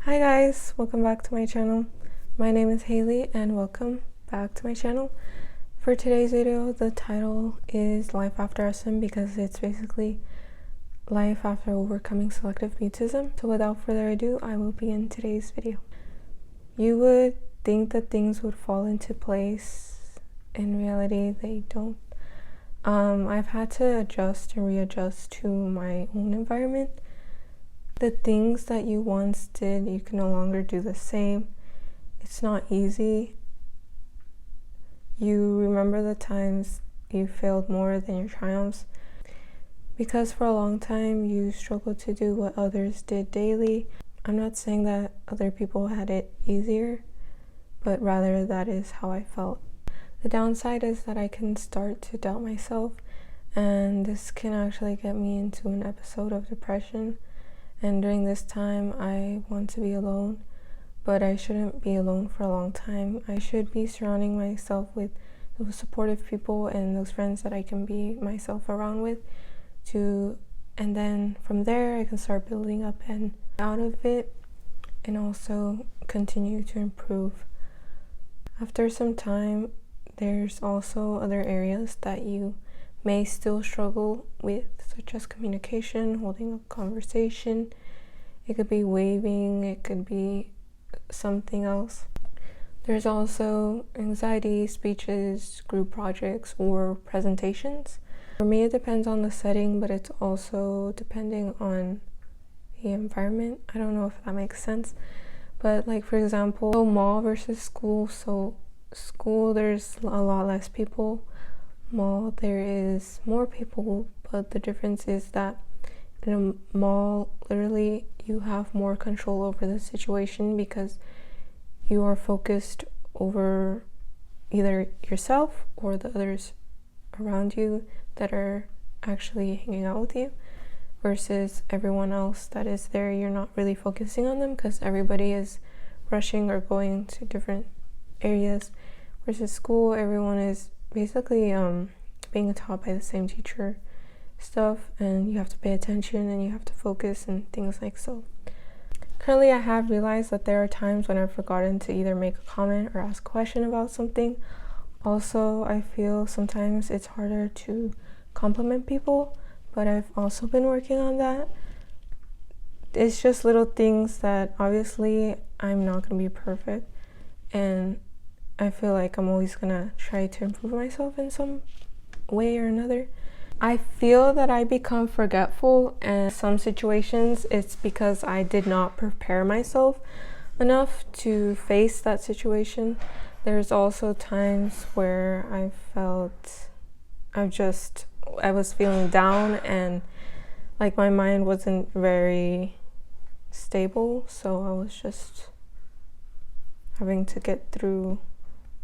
Hi guys, welcome back to my channel. My name is Hailey and welcome back to my channel. For today's video, the title is Life After SM because it's basically life after overcoming selective mutism. So without further ado, I will begin today's video. You would think that things would fall into place. In reality, they don't. I've had to adjust and readjust to my own environment. The things that you once did, you can no longer do the same. It's not easy. You remember the times you failed more than your triumphs, because for a long time you struggled to do what others did daily. I'm not saying that other people had it easier, but rather that is how I felt. The downside is that I can start to doubt myself, and this can actually get me into an episode of depression. And during this time, I want to be alone, but I shouldn't be alone for a long time. I should be surrounding myself with those supportive people and those friends that I can be myself around with, and then from there I can start building up and out of it, and also continue to improve. After some time, there's also other areas that you may still struggle with, such as communication, holding a conversation. It could be waving, it could be something else. There's also anxiety, speeches, group projects, or presentations. For me, it depends on the setting, but it's also depending on the environment. I don't know if that makes sense, but like for example, mall versus school. So school, there's a lot less people. Mall, there is more people, but the difference is that in a mall, literally you have more control over the situation because you are focused over either yourself or the others around you that are actually hanging out with you, versus everyone else that is there. You're not really focusing on them because everybody is rushing or going to different areas, versus school, everyone is basically being taught by the same teacher stuff, and you have to pay attention and you have to focus and things like so. Currently, I have realized that there are times when I've forgotten to either make a comment or ask a question about something. Also, I feel sometimes it's harder to compliment people, but I've also been working on that. It's just little things that obviously I'm not going to be perfect, and I feel like I'm always gonna try to improve myself in some way or another. I feel that I become forgetful, and in some situations it's because I did not prepare myself enough to face that situation. There's also times where I was feeling down and like my mind wasn't very stable, so I was just having to get through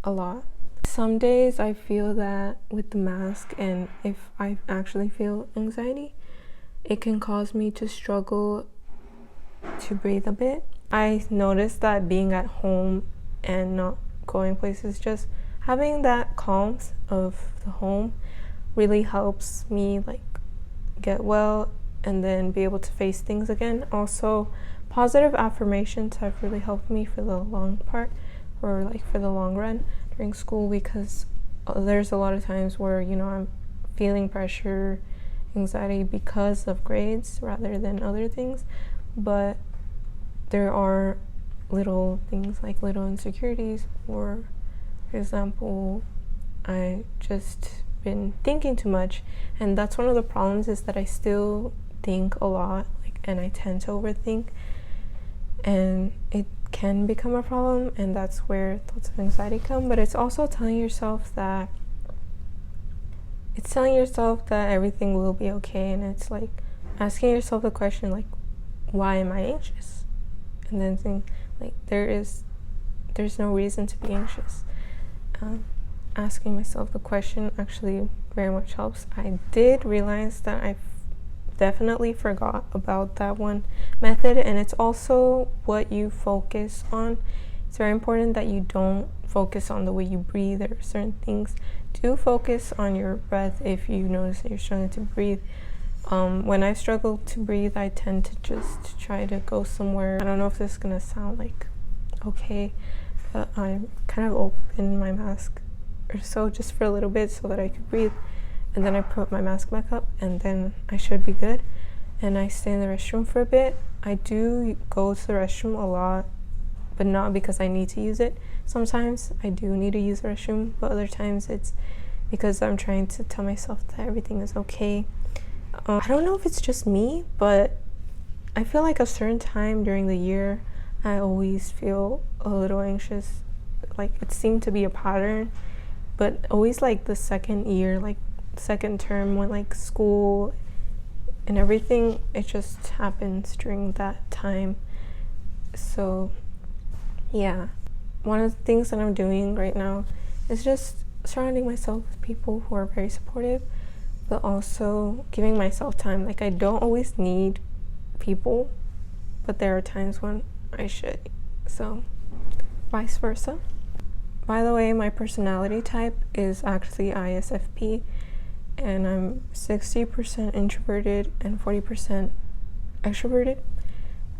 a lot. Some days I feel that with the mask, and if I actually feel anxiety, it can cause me to struggle to breathe a bit. I noticed that being at home and not going places, just having that calm of the home really helps me like get well and then be able to face things again. Also, positive affirmations have really helped me for the long part, or like for the long run during school, because there's a lot of times where I'm feeling pressure, anxiety because of grades rather than other things, but there are little things like little insecurities, or for example, I just been thinking too much, and that's one of the problems, is that I still think a lot, and I tend to overthink, and it can become a problem, and that's where thoughts of anxiety come. But it's also telling yourself that everything will be okay, and it's like asking yourself the question like, why am I anxious? And then think like there's no reason to be anxious. Asking myself the question actually very much helps. I did realize that I definitely forgot about that one method, and it's also what you focus on. It's very important that you don't focus on the way you breathe or certain things. Do focus on your breath if you notice that you're struggling to breathe, When I struggle to breathe, I tend to just try to go somewhere. I don't know if this is gonna sound like okay, but I kind of open my mask or so just for a little bit so that I could breathe, and then I put my mask back up, and then I should be good. And I stay in the restroom for a bit. I do go to the restroom a lot, but not because I need to use it. Sometimes I do need to use the restroom, but other times it's because I'm trying to tell myself that everything is okay. I don't know if it's just me, but I feel like a certain time during the year, I always feel a little anxious. Like it seemed to be a pattern, but always like the second year, like second term when like school and everything, it just happens during that time. So yeah, one of the things that I'm doing right now is just surrounding myself with people who are very supportive, but also giving myself time. Like I don't always need people, but there are times when I should. So vice versa. By the way, my personality type is actually ISFP, and I'm 60% introverted and 40% extroverted.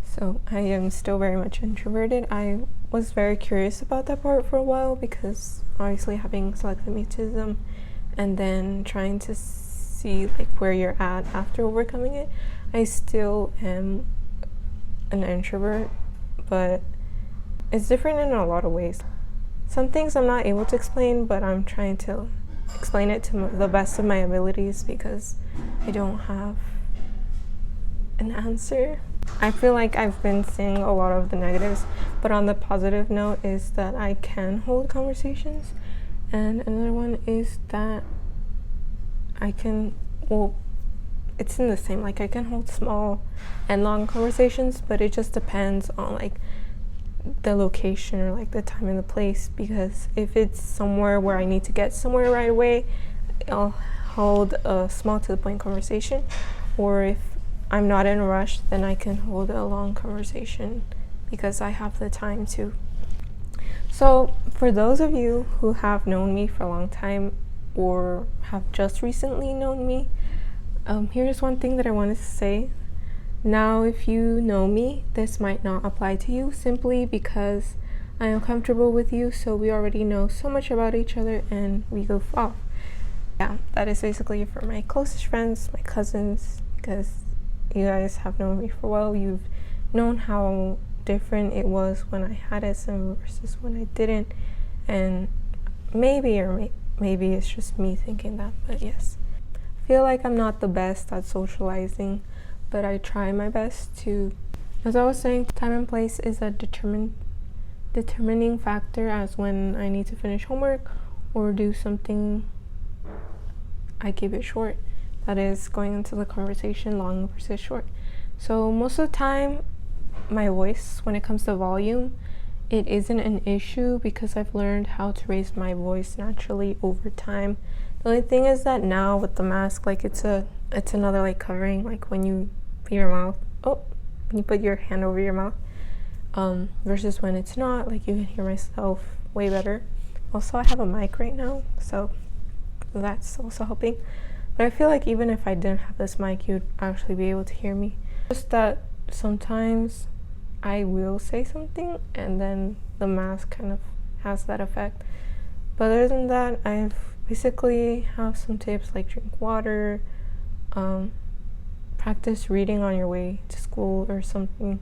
So I am still very much introverted. I was very curious about that part for a while because obviously having selective mutism and then trying to see like where you're at after overcoming it. I still am an introvert, but it's different in a lot of ways. Some things I'm not able to explain, but I'm trying to explain it to the best of my abilities because I don't have an answer. I feel like I've been saying a lot of the negatives, but on the positive note is that I can hold conversations, and another one is that I can, well, it's in the same, like I can hold small and long conversations, but it just depends on like the location or like the time and the place, because if it's somewhere where I need to get somewhere right away, I'll hold a small to the point conversation, or if I'm not in a rush, then I can hold a long conversation because I have the time to. So for those of you who have known me for a long time or have just recently known me, here's one thing that I wanted to say. Now, if you know me, this might not apply to you simply because I am comfortable with you, so we already know so much about each other and we goof off. Yeah, that is basically for my closest friends, my cousins, because you guys have known me for a while. You've known how different it was when I had SM versus when I didn't, and maybe it's just me thinking that, but yes. I feel like I'm not the best at socializing, but I try my best to. As I was saying, time and place is a determining factor, as when I need to finish homework or do something, I keep it short. That is going into the conversation, long versus short. So most of the time, my voice, when it comes to volume, it isn't an issue because I've learned how to raise my voice naturally over time. The only thing is that now with the mask, like it's another like covering, like when you put your mouth, when you put your hand over your mouth, versus when it's not, like you can hear myself way better. Also, I have a mic right now, so that's also helping. But I feel like even if I didn't have this mic, you'd actually be able to hear me. Just that sometimes I will say something and then the mask kind of has that effect. But other than that, I've basically have some tips like drink water, practice reading on your way to school or something,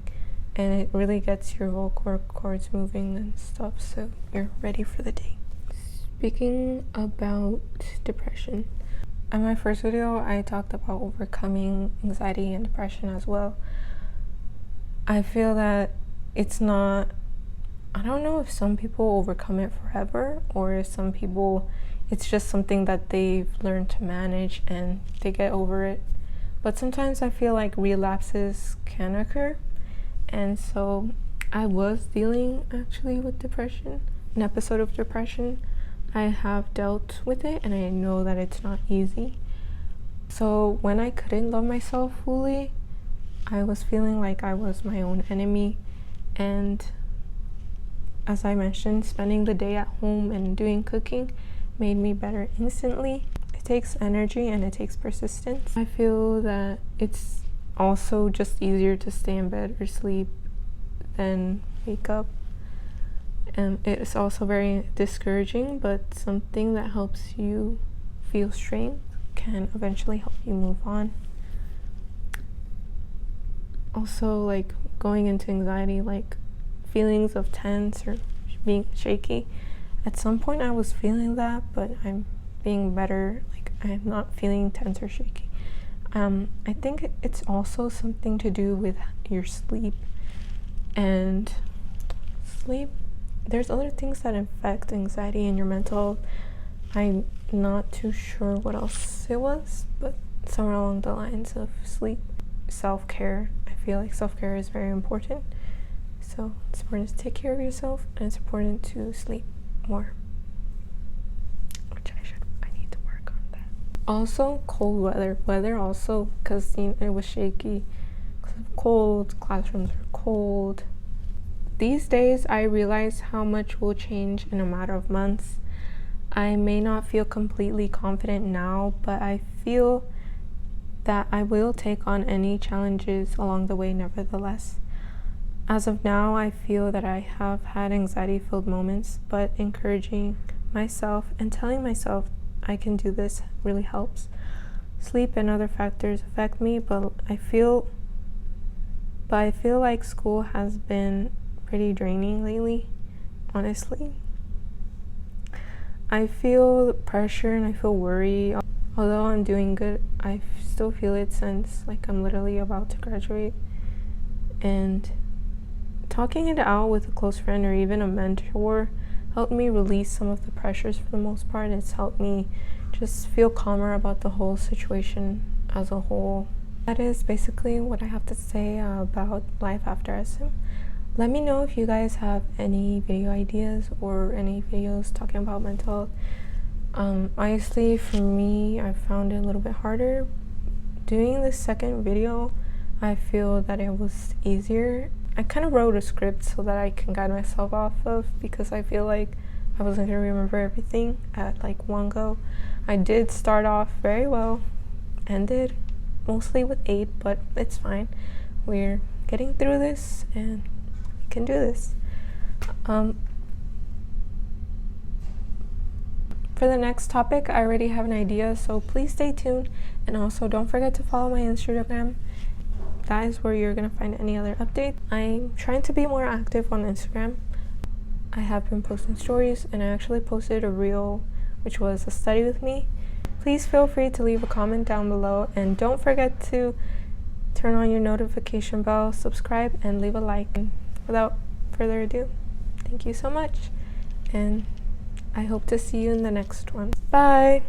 and it really gets your vocal cords moving and stuff, so you're ready for the day. Speaking about depression, in my first video, I talked about overcoming anxiety and depression as well. I feel that it's not, I don't know if some people overcome it forever or if some people, it's just something that they've learned to manage and they get over it. But sometimes I feel like relapses can occur. And so I was dealing actually with depression, an episode of depression. I have dealt with it and I know that it's not easy. So when I couldn't love myself fully, I was feeling like I was my own enemy. And as I mentioned, spending the day at home and doing cooking made me better instantly. It takes energy and it takes persistence. I feel that it's also just easier to stay in bed or sleep than wake up. And it's also very discouraging, but something that helps you feel strength can eventually help you move on. Also, like going into anxiety, like feelings of tense or being shaky. At some point I was feeling that, but I'm being better. Like I'm not feeling tense or shaky. I think it's also something to do with your sleep. And sleep, there's other things that affect anxiety and your mental health. I'm not too sure what else it was, but somewhere along the lines of sleep. Self-care. I feel like self-care is very important. So it's important to take care of yourself, and it's important to sleep more. Which I need to work on that. Also, cold weather also, because it was shaky, cold, classrooms are cold. These days I realize how much will change in a matter of months. I may not feel completely confident now, but I feel that I will take on any challenges along the way nevertheless. As of now, I feel that I have had anxiety-filled moments, but encouraging myself and telling myself I can do this really helps. Sleep and other factors affect me, but I feel like school has been pretty draining lately, honestly. I feel pressure and I feel worry. Although I'm doing good, I still feel it since like I'm literally about to graduate. And talking it out with a close friend or even a mentor helped me release some of the pressures for the most part. It's helped me just feel calmer about the whole situation as a whole. That is basically what I have to say about life after SM. Let me know if you guys have any video ideas or any videos talking about mental health. Honestly, for me, I found it a little bit harder. Doing the second video, I feel that it was easier. I kind of wrote a script so that I can guide myself off of, because I feel like I wasn't going to remember everything at like one go. I did start off very well, ended mostly with 8, but it's fine. We're getting through this and we can do this. For the next topic, I already have an idea, so please stay tuned. And also don't forget to follow my Instagram. That is where you're going to find any other updates. I'm trying to be more active on Instagram. I have been posting stories, and I actually posted a reel, which was a study with me. Please feel free to leave a comment down below, and don't forget to turn on your notification bell, subscribe, and leave a like. Without further ado, thank you so much, and I hope to see you in the next one. Bye!